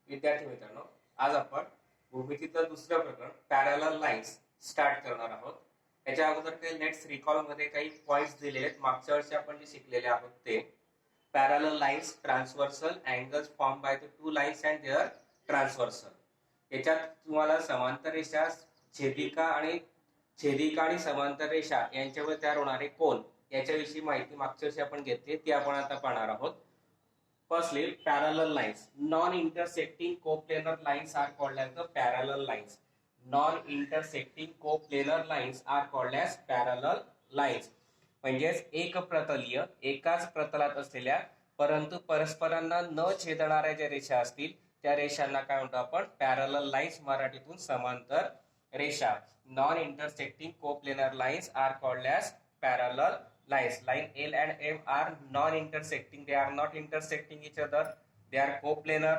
विद्यार्थी मित्रांनो, आज आपण भूमितीतलं दुसरं प्रकरण पॅरलल लाईन्स स्टार्ट करणार आहोत. याच्या अगोदर काही लेट्स रिकॉल मध्ये काही पॉइंट्स दिलेले आहेत. मागच्या वर्षी आपण जे शिकलेले आहोत ते parallel lines, transversal angles form by the two lines and their transversal. याच्यात तुम्हाला समांतर रेषा, छेदिका आणि समांतर रेषा यांच्यावर तयार होणारे कोन याच्याविषयी माहिती मागच्या वर्षी आपण घेतली, ती आपण आता पाहणार आहोत. Firstly, parallel lines. Non-intersecting coplanar lines are called as the parallel lines. Non-intersecting coplanar lines are called as parallel lines. म्हणजेच एक प्रतलीय, एकाच प्रतलात असलेल्या परंतु परस्परांना न छेदणाऱ्या ज्या रेषा असतील त्या रेषांना काय म्हणतो आपण? पॅरलल लाईन्स, मराठीतून समांतर रेषा. Non intersecting coplanar lines are called as parallel lines. Line L and M are non-intersecting. They are not intersecting each other. They are coplanar,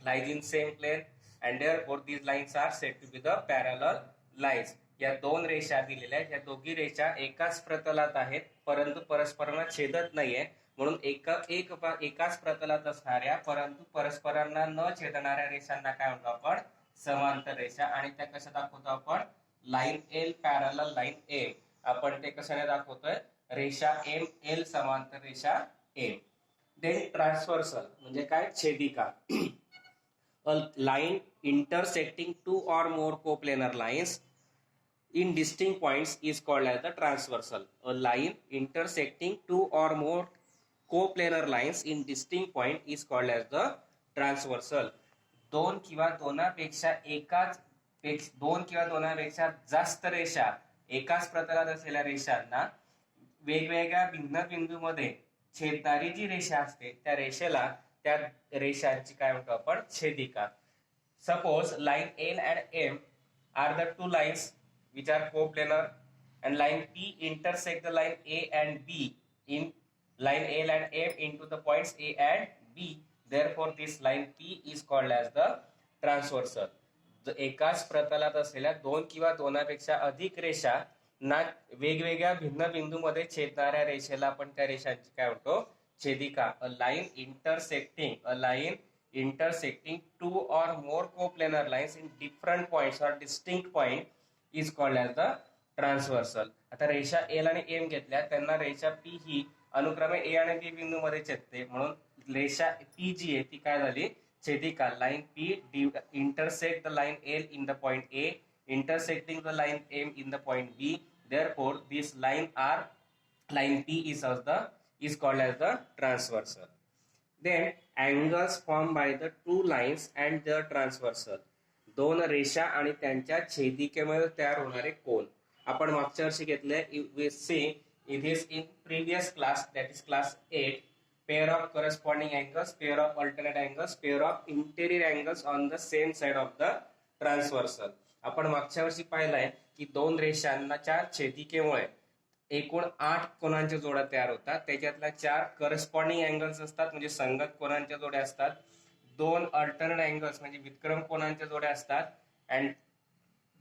lies in same plane, and therefore these lines are said to be the parallel lines. या दोन रेषा दिलेल्या आहेत. या दोघी रेषा एकाच प्रतलात आहेत परंतु परस्परांना छेदत नाहीये, म्हणून एकाच प्रतलात असणाऱ्या परंतु परस्परांना न छेदणाऱ्या रेषांना काय म्हणतो आपण? समांतर रेषा. आणि त्या कशा दाखवतो आपण? Line L parallel line M. आपण ते कशाने दाखवतोय? रेषा एम एल समांतर रेषा एम. देन ट्रान्सव्हर्सल म्हणजे काय? छेदिका. A line intersecting two or more coplanar lines in distinct points is called as the transversal. A line intersecting two or more coplanar lines in distinct point is called as the transversal. दोन किंवा दोनापेक्षा जास्त रेषा एकाच प्रतलात असलेल्या रेषांना वेगवेगळ्या भिन्न बिंदूमध्ये छेदणारी जी रेषा असते त्या रेषेला, त्या रेषांची काय म्हणतो आपण? छेदिका. Suppose line L and M are the two lines which are coplanar, and line P intersect the line A and B in line L and M into the points A and B. Therefore, this line P is called as the transversal. एकाच प्रतलात असलेल्या दोन किंवा दोनापेक्षा अधिक रेषा ना वेगवेगळ्या भिन्न बिंदूमध्ये छेदणाऱ्या रेषेला आपण त्या रेषांची काय म्हणतो? छेदिका. A line intersecting two or more coplanar lines in different points or distinct point is called as the transversal. आता रेषा एल आणि एम घेतल्या, त्यांना रेषा पी ही अनुक्रमे ए आणि बी बिंदू मध्ये छेदते, म्हणून रेषा पी जी आहे ती काय झाली? छेदिका. Line P intersect the line L in the point A, intersecting the line M in the point B. Therefore this line P is called as the transversal. Then angles formed by the two lines and their transversal. दोन रेषा आणि त्यांच्या छेदिकेमुळे तयार होणारे कोन. आपण मागच्या वर्षी घेतले. we see it is in previous class, that is class 8, pair of corresponding angles, pair of alternate angles, pair of interior angles on the same side of the transversal. आपण मागच्या वर्षी पाहिलंय की दोन रेषांच्या छेदिकेमुळे एकूण 8 कोनांच्या जोड्या तयार होतात. त्याच्यातल्या 4 करस्पॉन्डिंग अँगल्स असतात, म्हणजे संगत कोनांच्या जोड्या असतात. 2 अल्टरनेट अँगल्स म्हणजे विक्रम कोनांच्या जोड्या असतात. अँड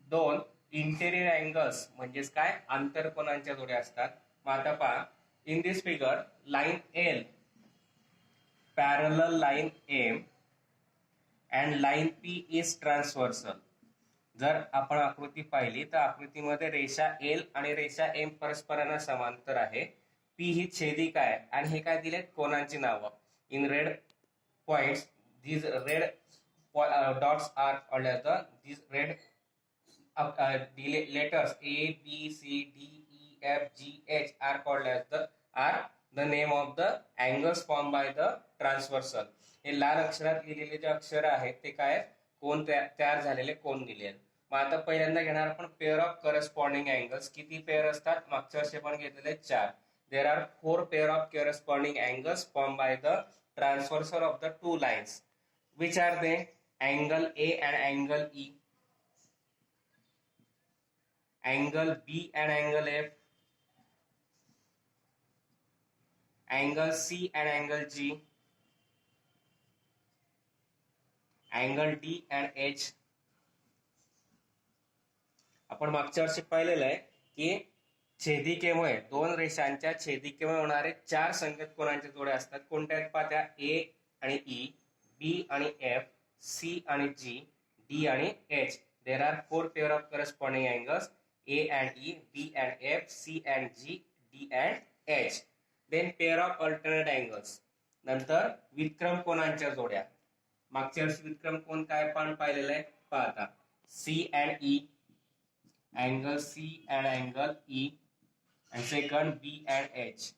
2 इंटेरियर अँगल्स म्हणजेच काय? आंतर कोनांच्या जोड्या असतात. मग आता पहा, in this figure line L parallel line M and line P is transversal. जर आपण आकृती पाहिली तर आकृतीमध्ये रेषा एल आणि रेषा एम परस्परांना समांतर आहे. पी ही छेदिका आहे आणि हे काय दिलेत? कोनांची नावं. In red points, these red dots are called as these red letters A, B, C, D, E, F, G, H are called as the name of the angles formed by the transversal. हे लाल अक्षरात लिहिलेले जे अक्षर आहेत ते काय? कोन तयार झालेले कोन दिले आहेत. मग आता पहिल्यांदा घेणार आपण पेअर ऑफ करस्पॉन्डिंग अँगल्स. किती पेअर असतात? मागच्या वर्षी आपण घेतलेले 4. There are 4 pair of corresponding angles formed by the transversal of the two lines. Which are they? Angle A and angle E, angle B and angle F, angle C and angle G, angle D and H. आपण मागच्या वर्षी पाहिलेलं आहे की छेदिकेमुळे, दोन रेषांच्या छेदिकेमुळे होणारे 4 संगत कोनांच्या जोड्या असतात. कोणत्या आहेत? पाहत्या? ए आणि ई, बी आणि F, C and G, D and H. There are four pair of corresponding angles, A and E, B and F, C and G, D and H. Then pair of alternate angles. नंतर विक्रम कोनांच्या जोड्या. मागच्या वर्षी विक्रम कोण काय पण पाहिलेलं आहे पाहता. C and E, angle C and angle E, and second B and H,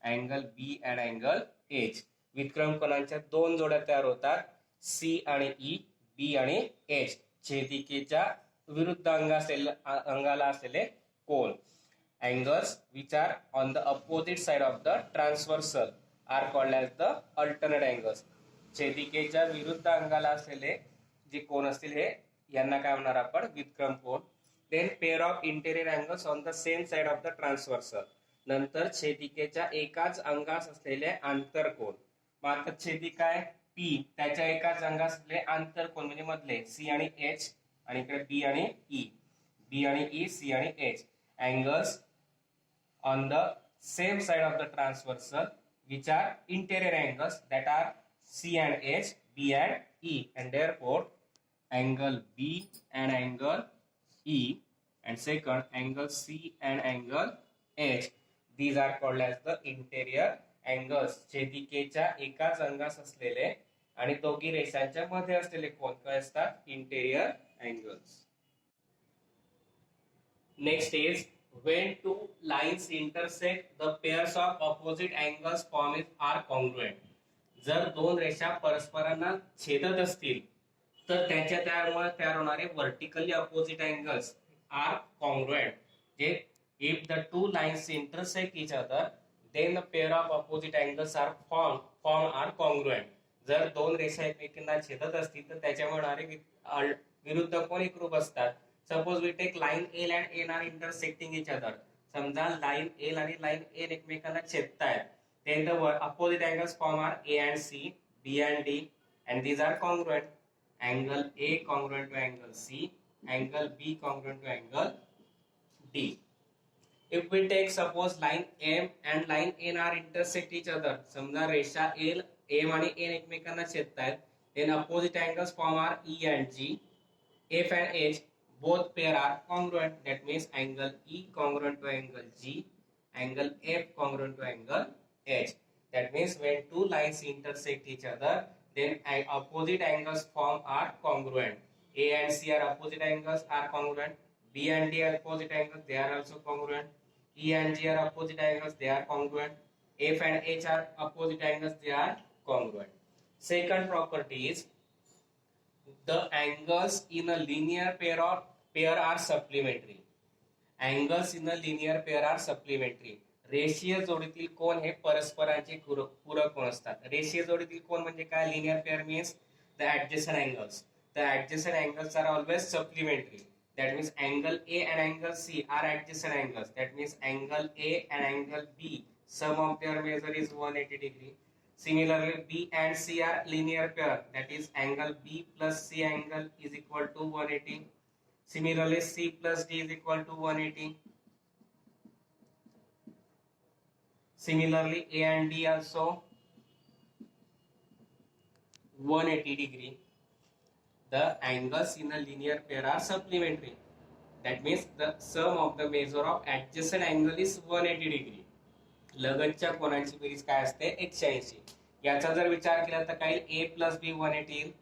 angle B and angle H. विक्रम कोनांच्या दोन जोड्या तयार होतात, C आणि E, B आणि H. छेदिकेच्या विरुद्ध अंगाला असलेले कोन. Angles which are on the opposite side of the transversal are called as the alternate angles. छेदिकेच्या विरुद्ध अंगाला असलेले जे कोन असतील हे यांना काय म्हणणार आपण विक्रम कोन. Then pair of interior angles on the same side of the transversal. नंतर छेदिकेच्या एकाच अंगास असलेले आंतरकोन. मग आता छेदिका आहे P, त्याच्या एकाच अंगास असलेले आंतरकोन म्हणजे मधले C आणि H, आणि इकडे B आणि E, B आणि E, C आणि H. Angles on the same side of the transversal which are interior angles, that are C and H, B and E, and therefore angle B and angle E, and second angle C and angle H, these are called as the interior angles. छेदिकेच्या एकाच अंगास असलेले आणि दोघी रेषांच्या मध्ये असलेले कोन काय असतात interior angles. Next is when two lines intersect, the pairs of opposite angles formed are congruent. जर दोन रेषा परस्परांना छेदत असतील तर त्याच्या तयार होणारे vertically opposite angles are congruent. If the two lines intersect each other, then the pair of opposite angles are are congruent. जर दोन रेषा एकमेकांना छेदत असतील तर त्याच्या होणारे विरुद्ध कोन एकरूप असतात. Suppose we take line L and N are intersecting each other. समजा लाइन L आणि लाइन N एकमेकांना छेदतायत. Then the opposite angles form are A and C, B and D, and these are congruent. Angle A congruent to angle C, angle B congruent to angle D. If we take suppose line M and line N are intersect each other. समजा रेषा L, M आणि N एकमेकांना छेदतायत. Then opposite angles form are E and G, F and H. Both pair are congruent. That means angle E congruent to angle G, angle F congruent to angle H. That means when two lines intersect each other, then opposite angles are congruent. A and C are opposite angles, are congruent. B and D are opposite angles, they are also congruent. E and G are opposite angles, they are congruent. F and H are opposite angles, they are congruent. Second property is the angles in a linear pair are supplementary. Angles in a linear pair are supplementary. रेषीय जोडीतील कोन हे परस्परांचे पूरक कोन असतात. रेषीय जोडीतील कोन म्हणजे काय? Linear pair means the adjacent angles. The adjacent angles are always supplementary. That means angle A and angle C are adjacent angles. That means angle A and angle B, sum of their measure is 180 degree. Similarly, B and C are linear pair. That is angle B plus C angle is equal to 180. Similarly, C plus D is equal to 180. Similarly, A and D also 180 degree. The angles in a linear pair are supplementary. That means the sum of the measure of adjacent angle is 180 degree. लगतच्या कोनांची बेरीज काय असते? 180. याचा जर विचार केला तर काय A plus B 180,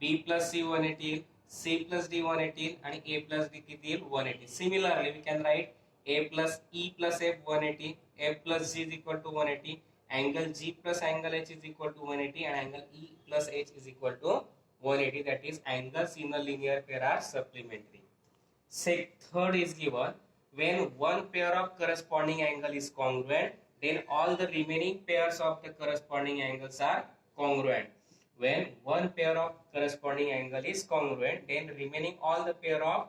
B plus C 180, C plus D 180 आणि A plus D किती येईल? 180. Similarly, we can write A plus E plus F 180, F plus G is equal to 180, angle G plus angle H is equal to 180, and angle E plus H is equal to 180. That is, angles in a linear pair are supplementary. Third is given, when one pair of corresponding angle is congruent, then all the remaining pairs of the corresponding angles are congruent. When one pair of corresponding angle is congruent, then remaining all the pair of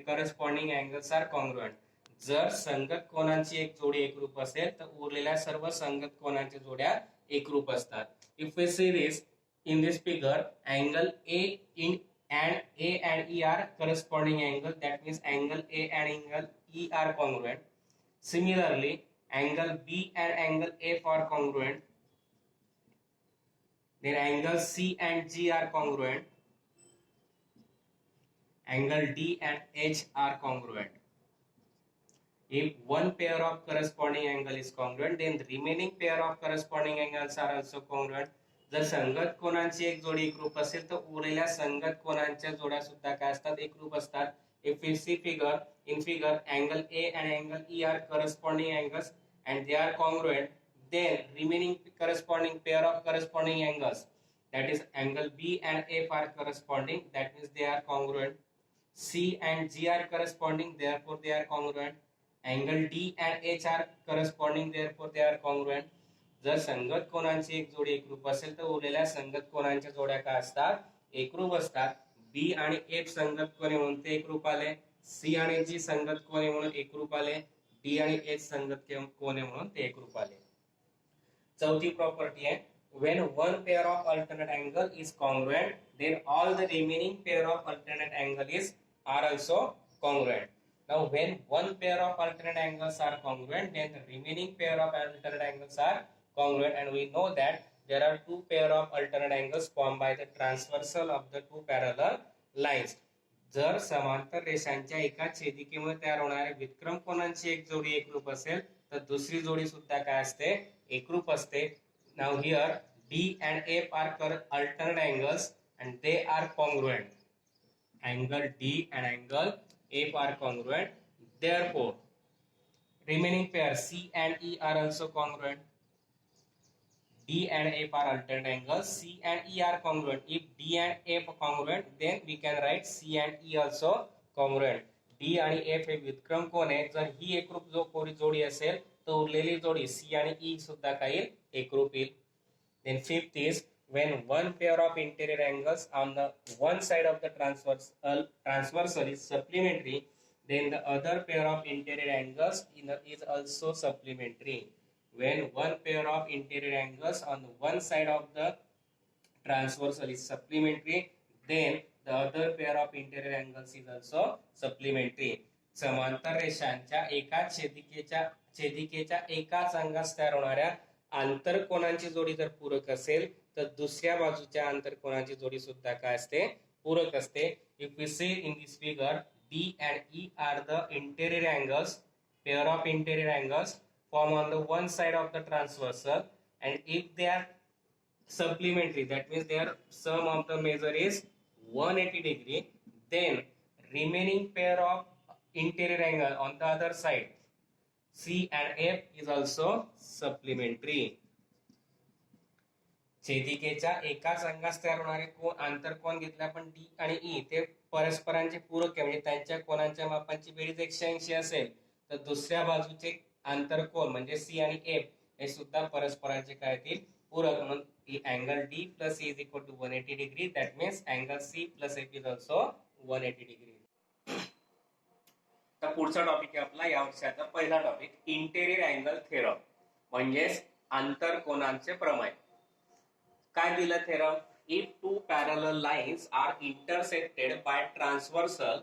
corresponding angles are congruent. जर संगत कोनांची एक जोडी एकरूप असेल तर उरलेल्या सर्व संगत कोनांच्या जोड्या एकरूप असतात. If we see this in this figure, angle A and E are corresponding angle. That means angle A and angle E are congruent. Similarly, angle B and angle F are congruent. then angle C and G are congruent, angle D and H are congruent. If one pair of corresponding angle is congruent, then the remaining pair of corresponding angles are also congruent. जर संगत कोणांची एक जोडी एकरूप असेल तर उरलेल्या संगत कोणांच्या जोड्या सुद्धा काय असतात, एकरूप असतात. If we see in figure, angle A and angle E are corresponding angles and they are congruent, then remaining corresponding pair of corresponding angles, that is angle B and F are corresponding, that means they are congruent. C and G are corresponding, therefore they are congruent. Angle D and H are corresponding, therefore they are congruent. जर संगत कोणांची एक जोडी एकरूप असेल तर उरलेल्या संगत कोणांच्या जोड्या काय असतात, एकरूप असतात. बी आणि एफ संगत कोणे म्हणून ते एकरूप आले, सी आणि जी संगत कोणे म्हणून एकरूप आले, डी आणि एच संगत कोणे म्हणून ते एकरूप आले. चौथी प्रॉपर्टी आहे, when one pair of alternate angle is congruent, then all the remaining pair of alternate angle are also congruent. Now when one pair of alternate angles are congruent, then the remaining pair of alternate angles are congruent, and we know that there are two pair of alternate angles formed by the transversal of the two parallel lines. जर समांतर रेषांच्या एका छेदिकेमध्ये तयार होणाऱ्या विक्रम कोनांची एक जोडी एकरूप असेल तर दुसरी जोडी सुद्धा काय असते, एकरूप असते. Now here D and F are alternate angles and they are congruent. Angle D and angle F are congruent. Therefore, remaining pair C and E are also congruent. D and F are alternate angles. C and E are congruent. If D and F are congruent, then we can write C and E also congruent. D आणि F हे व्युत्क्रम कोण आहे. जर ही एकरूप कोणी जोडी असेल तर उरलेली जोडी C आणि E सुद्धा काही एकरूप येईल. Then fifth is, when one pair of interior angles on the one side of the transversal is supplementary, then the other pair of interior angles is also supplementary. When one pair of interior angles on the one side of the transversal is supplementary, then the other pair of interior angles is also supplementary. समांतर रेषांच्या एका छेदिकेच्या एकाच अंगास तयार होणाऱ्या आंतरकोनांची जोडी जर पूरक असेल तर दुसऱ्या बाजूच्या आंतरकोनांची जोडी सुद्धा काय असते, पूरक असते. If we see in this figure, D and E are the interior angles, pair of interior angles form on the one side of the transversal, and if they are supplementary, that means their sum of the measure is 180 degree, then remaining pair of interior angle on the other side, C and F is also supplementary. छेदिकेच्या एकाच अंगास तयार होणारे कोन आंतरकोन घेतले आपण D आणि E, ते परस्परांचे पूरक आहे. म्हणजे त्यांच्या कोनांच्या मापांची बेरीज 180 असेल तर दुसऱ्या बाजूचे आंतरकोन म्हणजे C आणि F हे सुद्धा परस्परांचे काय येतील, पूरक. म्हणून angle D plus E is equal to 180 degree. That means angle C plus F is also 180 degree. तर पुढचा टॉपिक आहे आपला या वर्षाचा पहिला टॉपिक, इंटेरियर अँगल थेरम, म्हणजेच आंतरकोनांचे प्रमेय. काय दिलं theorem? If two parallel lines are intersected by transversal,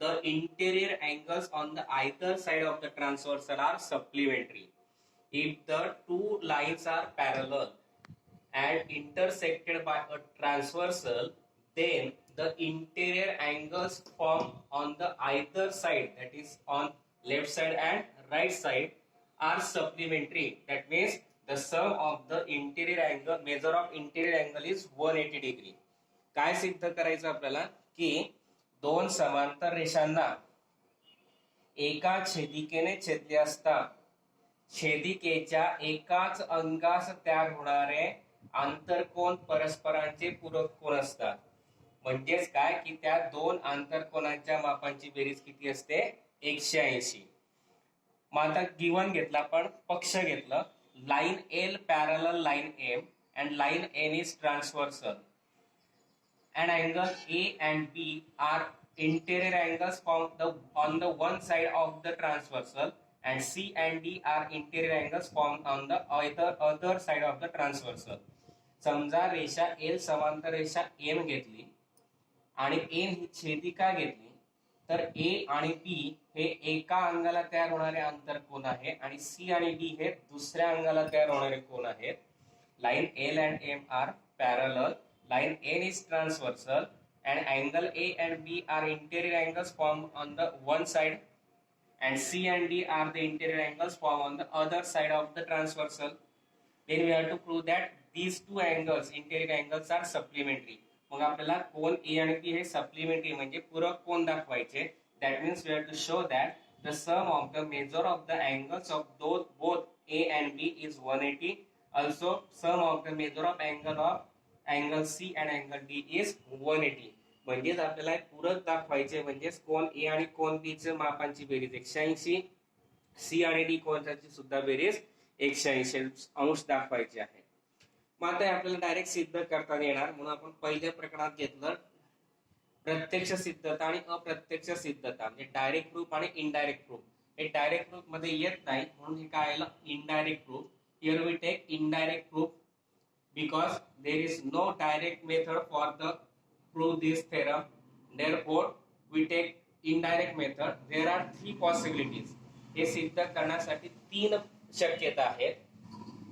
the interior angles on the either side of the transversal are supplementary. If the two lines are parallel and intersected by a transversal, then the interior angles formed on the either side, that is on left side and right side, are supplementary. That means the sum of the interior angle, measure of interior angle is 180 degree. काय सिद्ध करायचं आपल्याला की दोन समांतर रेषांना एका छेदिकेने छेदले असता छेदिकेच्या एकाच अंगास तयार होणारे आंतरकोन परस्परांचे पूरक कोन असतात. म्हणजेच काय की त्या दोन आंतरकोनांच्या मापांची बेरीज किती असते, 180. मग आता गिवन घेतला आपण, पक्ष घेतलं, line L parallel line M and line N is transversal, and angle A and B are interior angles formed on the one side of the transversal, and C and D are interior angles formed on the other side of the transversal. समजा रेषा L समांतर रेषा M घेतली आणि N ही छेदिका घेतली तर A आणि B हे एका अंगाला तयार होणारे आंतरकोन आहे आणि C आणि D हे दुसऱ्या अंगाला तयार होणारे कोन आहेत. Line L and M are parallel, line N is transversal, and angle A and B are interior angles formed on the one side, and C and D are the interior angles formed on the other side of the transversal. Then we have to prove that these two angles, interior angles, are supplementary. मग आपल्याला कोन A आणि B हे supplementary म्हणजे पूरक कोन दाखवायचे. That means we have to show that the sum of the measure of the angles of both A and B is 180. Also, sum of the measure of angle C and angle D is 180. म्हणजेच आपल्याला पूरक दाखवायचे म्हणजेच कोन A आणि कोन B चे मापांची बेरीज 180, C आणि D कोनाची सुद्धा बेरीज 180 अंश दाखवायची आहे. मग आता आपल्याला डायरेक्ट सिद्ध करता येणार म्हणून आपण पहिल्या प्रकरणात घेतलं प्रत्यक्ष सिद्धता आणि अप्रत्यक्ष सिद्धता म्हणजे डायरेक्ट प्रूफ आणि इनडायरेक्ट प्रूफ. हे डायरेक्ट प्रूफ मध्ये येत नाही म्हणून हे काय आलं indirect proof. Here we take indirect proof because there is no direct method for the prove this theorem. Therefore we take indirect method. There are three possibilities. हे सिद्ध करण्यासाठी तीन शक्यता आहेत.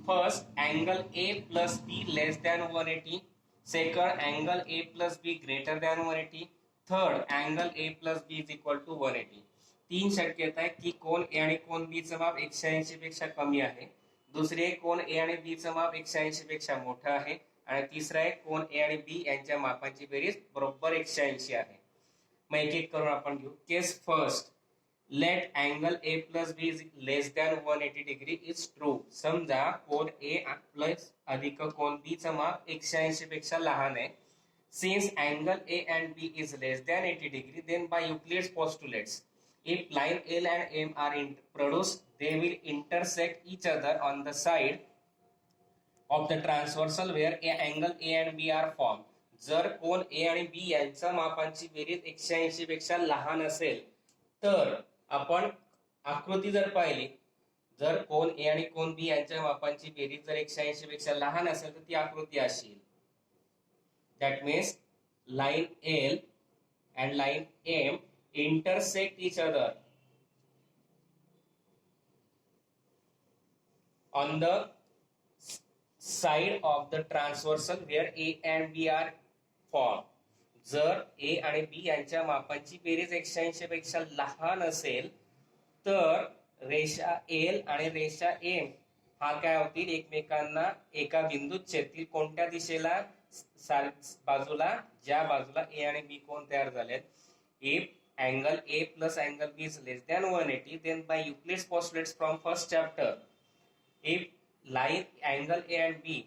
First, angle A plus B less than 180. Second, angle A plus B greater than 180. Third, angle A plus B is equal to 180. तीन शक्यता आहे की कोन A आणि कोन B चं माप 180 पेक्षा कमी आहे. दुसरे कोन A आणि B चं माप 180 पेक्षा मोठं आहे आणि तिसरा आहे कोन A आणि B यांच्या मापांची बेरीज बरोबर 180 आहे. मग एक एक करून आपण घेऊ. Case first, let angle A plus B less than 180 degree is true. समजा कोन A प्लस अधिक कोन B चं माप 180 पेक्षा लहान आहे. Since angle A and B is less than 80 degree, then by Euclid's postulates, if line L and M are produced, they will intersect each other on the side of the transversal where angle A and B are formed. जर कोन A आणि B यांच्या मापांची बेरीज 180 पेक्षा लहान असेल तर आपण आकृती जर पाहिली जर कोन A आणि कोन B यांच्या मापांची बेरीज जर 180 पेक्षा लहान असेल तर ती आकृती अशी येईल. That means line L and line M intersect each other on the side of the transversal where A and B are formed. जर A आणि B यांच्या मापांची बेरीज 180 पेक्षा लहान असेल तर रेषा L आणि रेषा M हा काय होतील एकमेकांना एका बिंदूत छेदतील. कोणत्या दिशेला बाजूला ज्या बाजूला A आणि B कोण तयार झालेत. If angle A plus angle B is less than 180, then by Euclid's postulates from first chapter, if line angle A and B,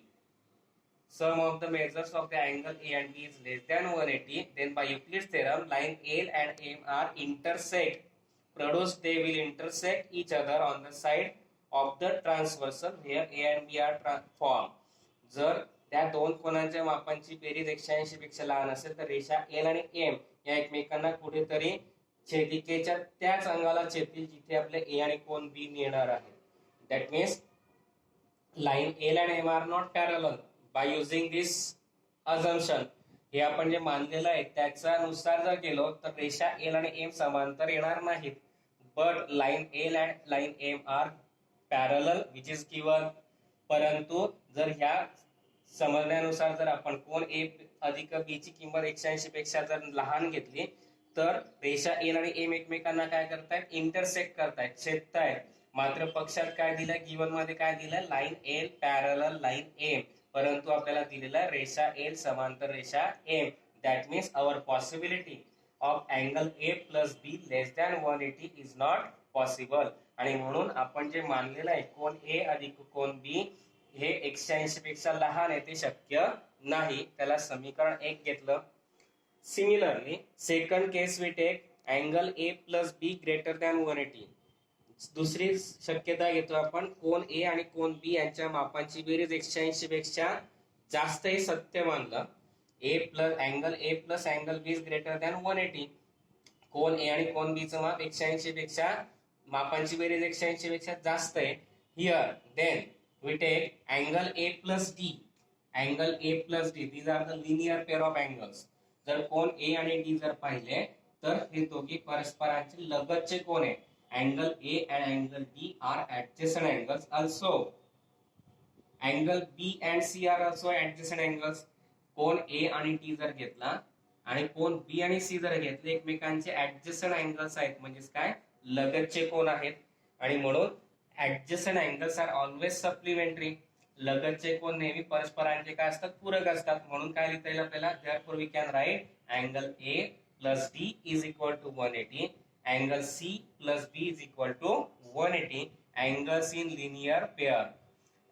sum of the measures of the angle A and B is less than 180, then by Euclid's theorem, line L and M are intersect. Produced, they will intersect each other on the side of the transversal where A and B are formed. जर त्या दोन कोणांच्या मापांची बेरीज 180 पेक्षा लहान असेल तर रेषा L आणि M या एकमेकांना कुठेतरी छेदिकेच्या त्याच अंगाला छेदतील जिथे आपले A आणि कोन B येणार आहे. That means line L and M are not parallel. By using this assumption, हे आपण जे मानलेलं आहे त्याच्यानुसार जर गेलो तर रेषा L आणि M समांतर येणार नाहीत. But line L and line M are parallel, which is given. परंतु जर ह्या समजण्यानुसार जर आपण कोन A अधिक B ची किंमत 180 पेक्षा जर लहान घेतली तर रेषा L आणि M एकमेकांना काय करतायत इंटरसेक्ट करतायत छेदतायत. मात्र पक्षात काय दिलं गिवन मध्ये काय दिलं line L parallel line M. परंतु आपल्याला दिलेला रेषा L समांतर रेषा M. That means our possibility of angle A plus B less than 180 is not possible. आणि म्हणून आपण जे मानलेलं आहे कोन A अधिक कोन B हे 180 पेक्षा लहान आहे ते शक्य नाही. त्याला समीकरण 1 घेतलं. Similarly second case we take angle A plus B greater than 180. दुसरी शक्यता घेतो आपण कोन A आणि कोन B यांच्या मापांची बेरीज 180 पेक्षा जास्त हे सत्य मानलं. Angle A plus angle B is greater than 180. Cone A आणि कोन B चं माप 180 पेक्षा मापांची बेरीज 180 पेक्षा जास्त आहे. Here then we take angle A plus D. Angle A plus D. These are the linear pair of angles. जर कोन A आणि D जर पाहिले तर हे दोघे परस्परांचे लगतचे कोन आहे. Angle A and angle D are adjacent angles. Also, angle B and C are also adjacent angles. कोण ए आणि टी जर घेतला आणि कोण बी आणि सी जर घेतले, एकमेकांचे ऍडजस्टंट अँगल्स आहेत, म्हणजेच काय लगतचे कोण आहेत, आणि म्हणून adjacent angles are always supplementary. लगतचे कोण नेहमी परस्परांचे काय असतात, पूरक असतात. म्हणून काय लिहिता येईल आपल्याला, therefore we can write angle A plus D is equal to 180, angle C plus B is equal to 180, angles in linear pair.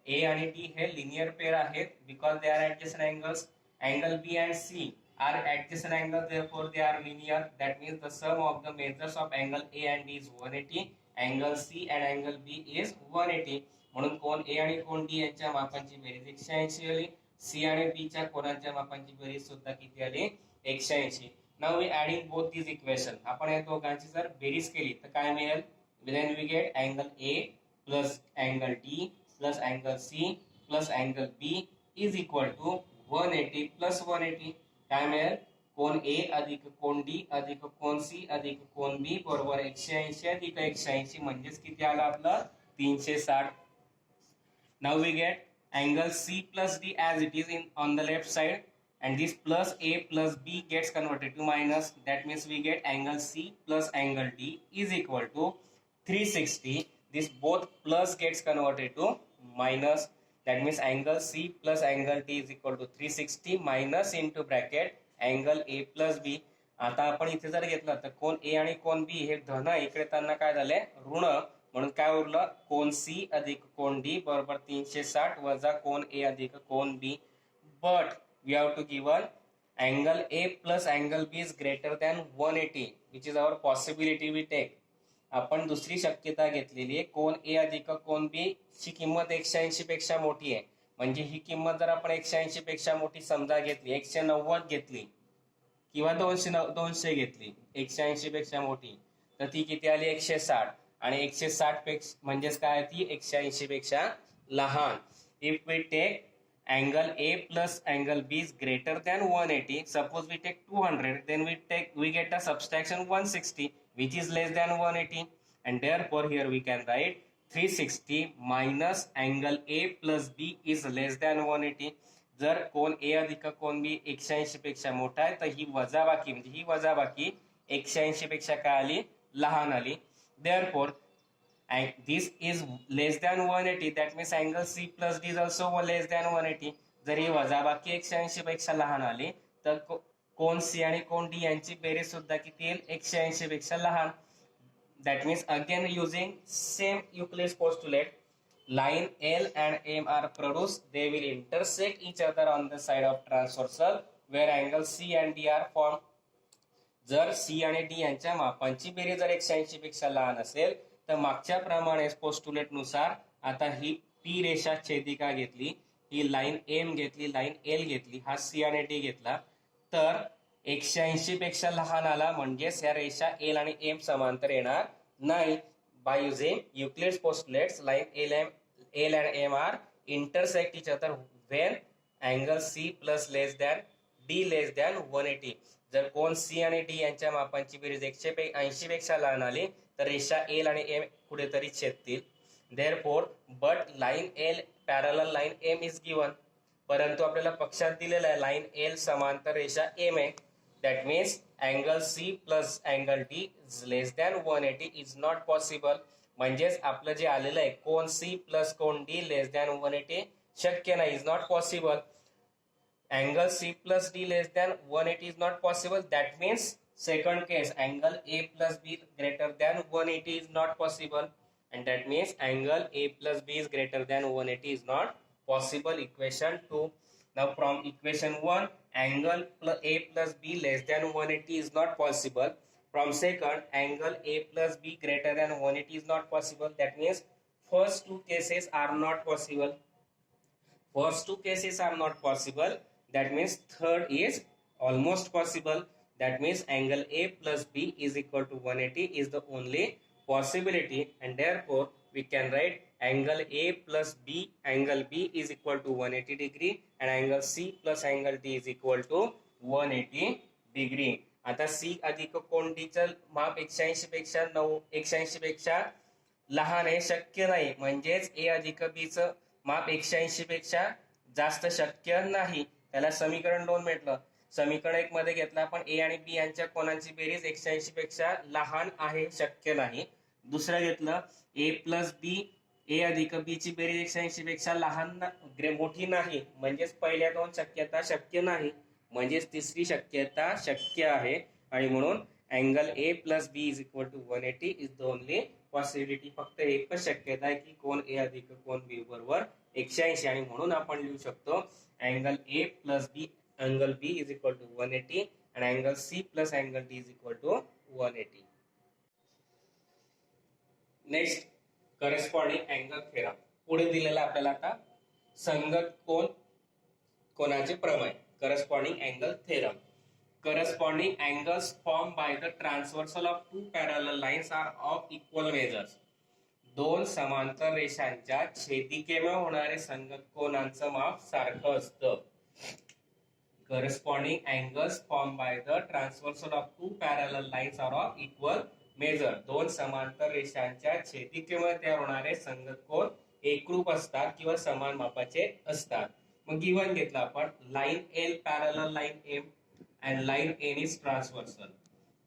A आणि डी हे लिनियर पेअर आहेत because they are adjacent angles. Angle B and C are adjacent angles, therefore they are linear. That means the sum of the measures of angle A and D is 180, angle C and angle B is 180. म्हणून कोण A आणि कोण D यांच्या मापांची बेरीज 180 आली. C आणि B च्या कोणांच्या मापांची बेरीज सुद्धा किती आली, 180. Now we adding both these equation. आपण या दोघांची जर बेरीज केली तर काय मिळेल, then we get angle A plus angle D plus angle C plus angle B is equal to 180 plus 180. काय मिळेल, कोण ए अधिक कोण डी अधिक कोण सी अधिक कोण बी बरोबर 180 अधिक 180 म्हणजेच किती आला आपला 360. Now we get angle C plus D as it is in on the left side and this plus a plus b gets converted to minus. That means we get angle C plus angle D is equal to 360. This both plus gets converted to minus. That means angle C plus angle D is equal to 360 minus into bracket angle A plus B. आता आपण इथे जर घेतलं तर कोण A आणि कोण B हे धन, इकडे त्यांना काय झाले ऋण, म्हणून काय उरलं कोण C अधिक कोण D बरोबर 360 वजा कोण A अधिक कोण B. But we have to given angle A plus angle B is greater than 180, which is our possibility we take. आपण दुसरी शक्यता घेतलेली आहे, कोण ए अधिक कोण बी ची किंमत 180 पेक्षा मोठी आहे. म्हणजे ही किंमत जर आपण 180 पेक्षा मोठी समजा घेतली, 190 घेतली किंवा 200 घेतली, 180 पेक्षा मोठी, तर ती किती आली 160. आणि 160 पेक्षा म्हणजेच काय, ती 180 पेक्षा लहान. If we take angle A plus angle B is greater than 180, suppose we take 200, then we get a subtraction 160 which is less than 180, and therefore here we can write 360 minus angle A plus B is less than 180. जर कोण A अधिक कोण B 180 पेक्षा मोठा आहे तर ही वजाबाकी, म्हणजे ही वजाबाकी 180 पेक्षा काय आली, लहान आली. therefore and this is less than 180, that means angle C plus D is also less than 180. जर ही वजाबाकी 180 पेक्षा लहान आली तर कोण C आणि कोण D यांची बेरीज सुद्धा किती येईल, 180 पेक्षा लहान. that means again using same Euclid's postulate, line L and M are produced, they will intersect each other on the side of transversal where angle C and D are formed. जर C आणि D यांच्या मापांची बेरीज जर 180 पेक्षा लहान असेल तर मागच्या प्रमाणे पोस्टुलेट नुसार आता ही पी रेषा छेदिका घेतली, ही लाईन एम घेतली, लाईन एल घेतली, हा सी आणि डी घेतला, तर 180 पेक्षा लहान आला, म्हणजेच या रेषा एल आणि एम समांतर येणार नाही. By using Euclid's postulates line L and M are intersect each other when angle C plus less than D less than 180. जर कोण सी आणि डी यांच्या मापांची बेरीज 180 पेक्षा लहान आली तर रेषा एल आणि एम कुठेतरी छेदतील. therefore but line L parallel line M is given, परंतु आपल्याला पक्षात दिलेला आहे लाईन एल समांतर रेषा एम आहे. that means angle C plus angle D is less than 180 is not possible. म्हणजेच आपलं जे आलेलं आहे कोण C plus कोण D less than 180 शक्य नाही, is not possible. Angle C plus D less than 180 is not possible. That means second case angle A plus B greater than 180 is not possible, and that means angle A plus B is greater than 180 is not possible. Equation 2. Now from equation 1 angle A plus B less than 180 is not possible. From second angle A plus B greater than 180 is not possible. That means first two cases are not possible. First two cases are not possible. That means third is almost possible. That means angle A plus B is equal to 180 is the only possibility, and therefore we can write angle A plus B, angle B is equal to 180 degree, and angle C plus angle D is equal to 180 degree. आता C अधिक कोण D चं माप 180 पेक्षा लहान आहे, शक्य नाही. म्हणजेच A अधिक B चं माप 180 पेक्षा जास्त शक्य नाही. त्याला समीकरण 2 भेटलं. समीकरण 1 मध्ये घेतलं आपण ए आणि बी यांच्या कोनांची बेरीज 180 पेक्षा लहान आहे, शक्य नाही. दुसरं घेतलं ए प्लस बी, ए अधिक बी ची बेरीज 180 पेक्षा लहान मोठी नाही, म्हणजेच पहिल्या दोन शक्यता शक्य नाही, म्हणजेच तिसरी शक्यता शक्य आहे. आणि म्हणून angle A plus B is equal to 180 is the only possibility. फक्त एकच शक्यता आहे की कोण ए अधिक कोण बी बरोबर 180. आणि म्हणून आपण लिहू शकतो angle A plus B angle B is equal to 180 आणि angle C plus angle D is equal to 180. Next corresponding angle theorem. पुढे दिलेला आपल्याला आता संगत कोनाचे प्रमेय, corresponding angle theorem. Corresponding angles formed by the transversal of two parallel lines are of equal measures. दोन समांतर रेषांच्या छेदिकेमुळे होणारे संगत कोनांचं माप सारखं असतं. Corresponding angles formed by the transversal of two parallel lines are of equal measure. दोन समांतर रेषांच्या छेदिकेमुळे तयार होणारे संगत कोन एकरूप असतात किंवा समान मापाचे असतात. मग गिवन घेतला आपण line L parallel line M and line N is transversal.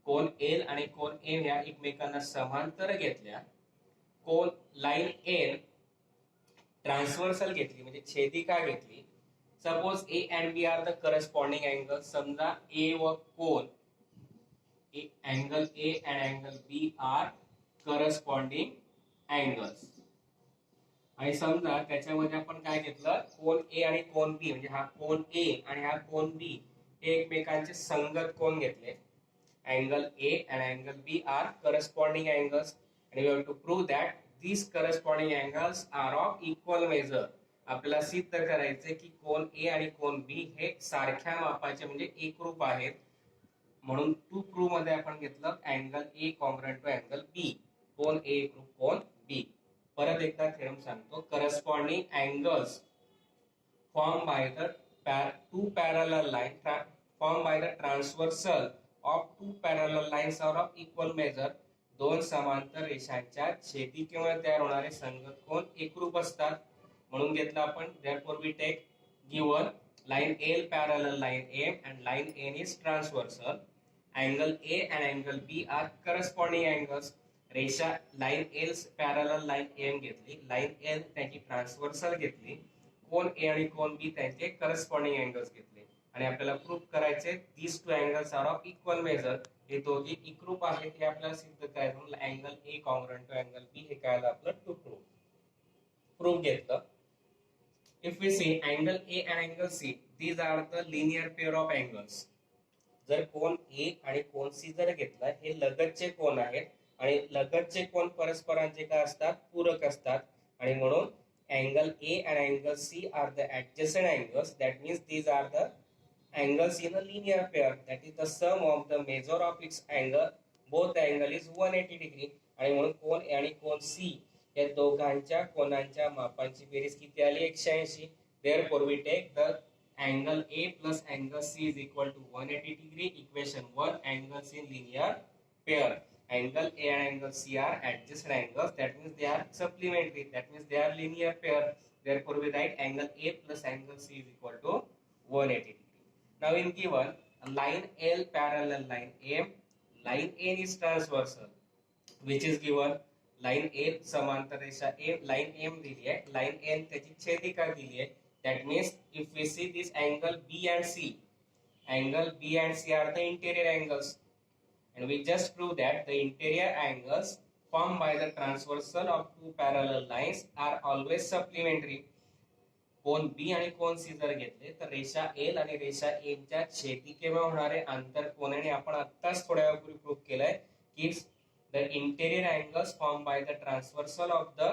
कोन L आणि कोन M या एकमेकांना समांतर घेतल्या. कोन लाईन N ट्रान्सव्हर्सल घेतली म्हणजे छेदिका घेतली. Suppose A and B are the corresponding angles. समजा A व कोन angle A and angle B are corresponding angles. आणि समजा त्याच्यामध्ये आपण काय घेतलं, कोन A आणि कोन B म्हणजे हा कोन A आणि हा कोन B एकमेकांचे संगत कोन घेतले. Angle A and angle B are corresponding angles आणि we have to prove that these corresponding angles are of equal measure. आपल्याला सिद्ध करायचे की कोन ए आणि कोन बी हे सारख्या मापाचे म्हणजे एकरूप आहेत. म्हणून टू प्रूव्ह मध्ये आपण घेतलं angle A congruent to angle B. कोन ए एकरूप कोन बी. परत एकदा थेरम सांगतो. Corresponding angles form by the two parallel lines formed by the transversal of two parallel lines are of equal measure. दोन समांतर रेषांच्या छेदिकेमुळे तयार होणारे संगत कोन एकरूप असतात. म्हणून घेतला आपण therefore we take given line L parallel line M and line N is transversal. Angle A and angle B are corresponding angles. रेषा line L parallel line M घेतली, लाइन L त्याची ट्रान्सव्हर्सल घेतली, कोन ए आणि कोन बी त्यांचे करस्पॉन्डिंग अँगल्स घेतले आणि आपल्याला prove करायचे these two angles are of equal measure. हे दोघे एकरूप आहेत हे आपल्याला सिद्ध करायचं. म्हणून angle A congruent to angle B हे काय आलं आपलं टू प्रूव्ह घेतलं. If we see angle A and angle C these are the linear pair of angles. जर कोन ए आणि कोन सी जर घेतला हे लगतचे कोन आहेत आणि लगतचे कोन परस्परांचे काय असतात, पूरक असतात. आणि म्हणून angle A and angle C are the adjacent angles. That means these are the angles in a linear pair. That is the sum of the measure of its angle. Both the angle is 180 degree. आणि म्हणून कोन A आणि कोन C या दोघांच्या कोनांच्या मापांची बेरीज किती आली, 180. Therefore we take the angle A plus angle C is equal to 180 degree. Equation 1, angles in linear pair. Angle A and angle C are adjacent angles. That means they are supplementary. That means they are linear pair. Therefore, we write angle A plus angle C is equal to 180 degree. Now, in given line L parallel line M, line N is transversal, which is given line L समांतर रेषा A, line M दिली आहे, line N त्याची छेदिका दिली आहे. That means if we see this angle B and C, angle B and C are the interior angles. And we just proved that the interior angles formed by the transversal of two parallel lines are always supplementary. Cone B आणि कोन C जर घेतले तर रेषा L आणि रेषा M च्या छेदिकेमुळे होणारे आंतर कोनाने आपण आत्ताच थोड्या वेळापूर्वी प्रूव्ह केलंय की the interior angles formed by the transversal of the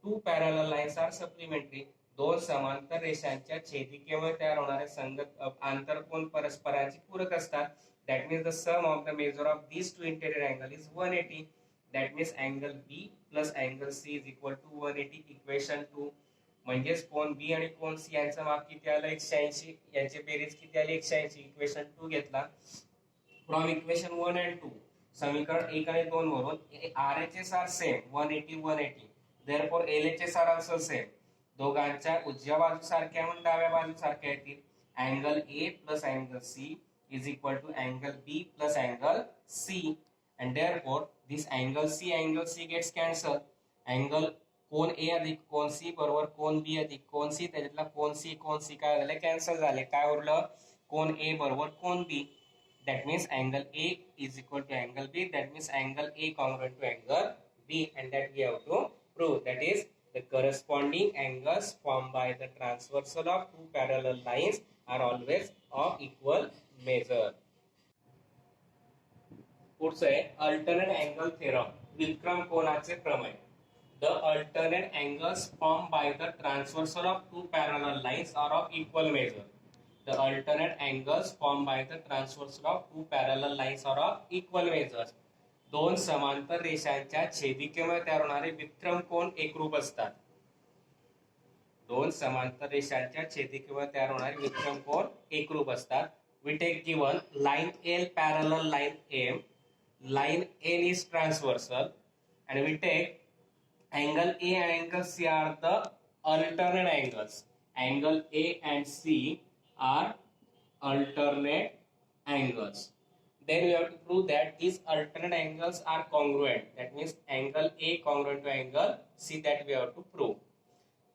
two parallel lines are supplementary. दोन समांतर रेषांच्या छेदिकेमुळे तयार होणारे संगत आंतरकोन परस्परांची पूरक असतात. That means the sum of the measure of these two interior angle is 180. That means angle B plus angle C is equal to 180. Equation 2 म्हणजेच कोन B आणि कोन C यांचं माप किती आलं, 180. यांची बेरीज किती आली, 180. इक्वेशन 2 घेतला. फ्रॉम इक्वेशन 1 and 2 समीकरण 1 आणि 2 वरून RHS are same 180 180. Therefore LHS are also same. दोघांच्या उजव्या बाजू सारख्या म्हणून डाव्या बाजू सारख्या येतील. angle A plus angle C is equal to angle B plus angle C, and therefore this angle C gets cancelled. angle cone A अधिक कोन C बरोबर कोन B अधिक कोन C, त्याच्यातला कोन C काय झाले कॅन्सल झाले. काय उरलं कोन A बरोबर कोन B. That means angle A is equal to angle B. That means angle A congruent to angle B, and that we have to prove. That is, the corresponding angles formed by the transversal of two parallel lines are always of equal measure. पुढचं आहे alternate angle theorem, विक्रम कोनाचे प्रमेय. The alternate angles formed by the transversal of two parallel lines are of equal measure. The alternate angles formed by the transversal of two parallel lines are of equal measures. दोन समांतर रेषांच्या छेदिकेमुळे तयार होणारे विक्रम कोन एकरूप असतात. दोन समांतर रेषांच्या छेदिकेमुळे तयार होणारे विक्रम कोन एकरूप असतात. We take given line L parallel line M, line N is transversal, and we take angle A and angle C are the alternate angles. Angle A and C are alternate angles. Then we have to prove that these alternate angles are congruent. That means angle A congruent to angle C, that we have to prove.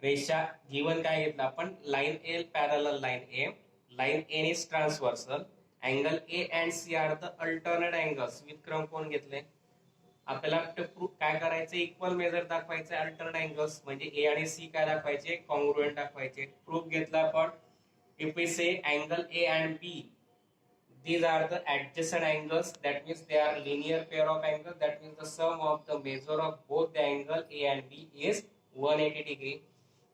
रेषा given काय घेतला आपण line L parallel line M, line N is transversal, angle A and C are the alternate angles. विक्रम कोण घेतले. आपल्याला काय करायचं equal major दाखवायचे अल्टरनेट अँगल्स, म्हणजे ए आणि सी काय दाखवायचे कॉन्ग्रुएंट दाखवायचे. प्रूफ घेतला आपण. If we say angle A and B, these are the adjacent angles, that means they are linear pair of angles, that means the sum of the measure of both the angle A and B is 180 degree.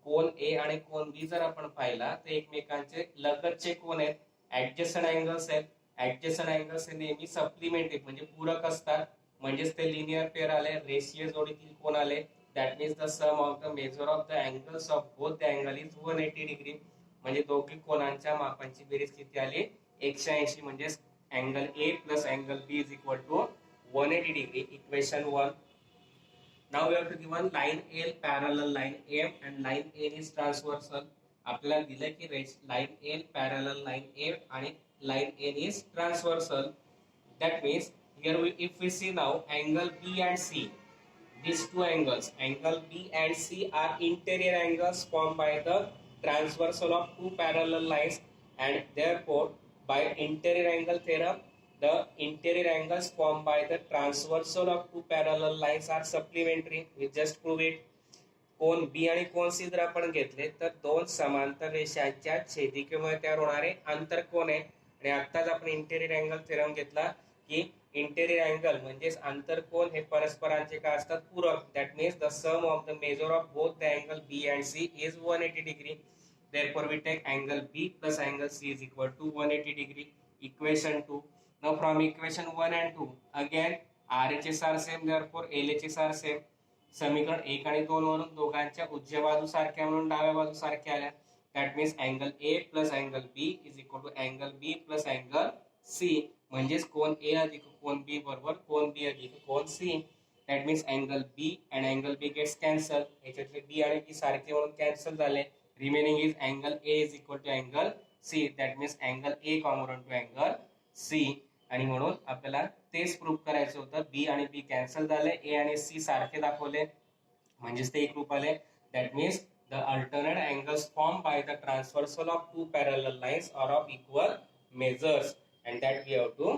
Cone A आणि कोन B जर आपण पाहिला तर एकमेकांचे लगतचे कोन आहेत, adjacent angles आहेत. adjacent angles हे नेहमी सप्लिमेंटरी म्हणजे पूरक असतात, म्हणजेच ते लिनियर पेअर आले, रेषीय जोडीतील कोन आले. That means the sum of the measure of the angles of both the angle is 180 degree. म्हणजे दोघी कोनांच्या मापांची बेरीज किती आली 180. म्हणजे angle A plus angle B is equal to 180 degree. Equation 1. Now we have to given line L parallel line M and line N is transversal. आपल्याला दिलं की line L parallel line M आणि line N is transversal. That means here if we see now angle B and C, these two angles, angle B and C are interior angles formed by the transversal of two parallel lines, and therefore by interior angle theorem the interior angles formed by the transversal of two parallel lines are supplementary. We just prove it. Cone B आणि कोन C जर आपण घेतले तर दोन समांतर रेषांच्या छेदिकेमुळे तयार होणारे आंतरकोन आहे. आणि आत्ताच आपण इंटेरियर अँगल थेरम घेतला की इंटेरियर अँगल म्हणजेच आंतरकोन हे परस्परांचे काय असतात पूरक. That means the sum of the measure of both the angle B and C is 180 degree. Therefore we take angle B plus angle C is equal to 180 degree. Equation 2. Now from equation 1 and 2 again RHS are same, therefore LHS are same. समीकरण 1 आणि 2 वरून दोघांच्या उजव्या बाजू सारख्या म्हणून डाव्या बाजू सारख्या आल्या. That means angle A plus angle B is equal to angle B plus angle C. म्हणजेच कोन A अधिक कोन B बरोबर कोन B अधिक कोन C. That means angle B and angle B gets cancel. याच्यातले B आणि B सारखे म्हणून कॅन्सल झाले. Remaining is angle A is equal to angle C. That means angle A congruent to angle C. आणि म्हणून आपल्याला तेच प्रूफ करायचं होतं. B आणि B कॅन्सल झाले, A आणि C सारखे दाखवले म्हणजेच ते एकरूप आले. That means the alternate angles formed by the transversal of two parallel lines are of equal measures, and that we have to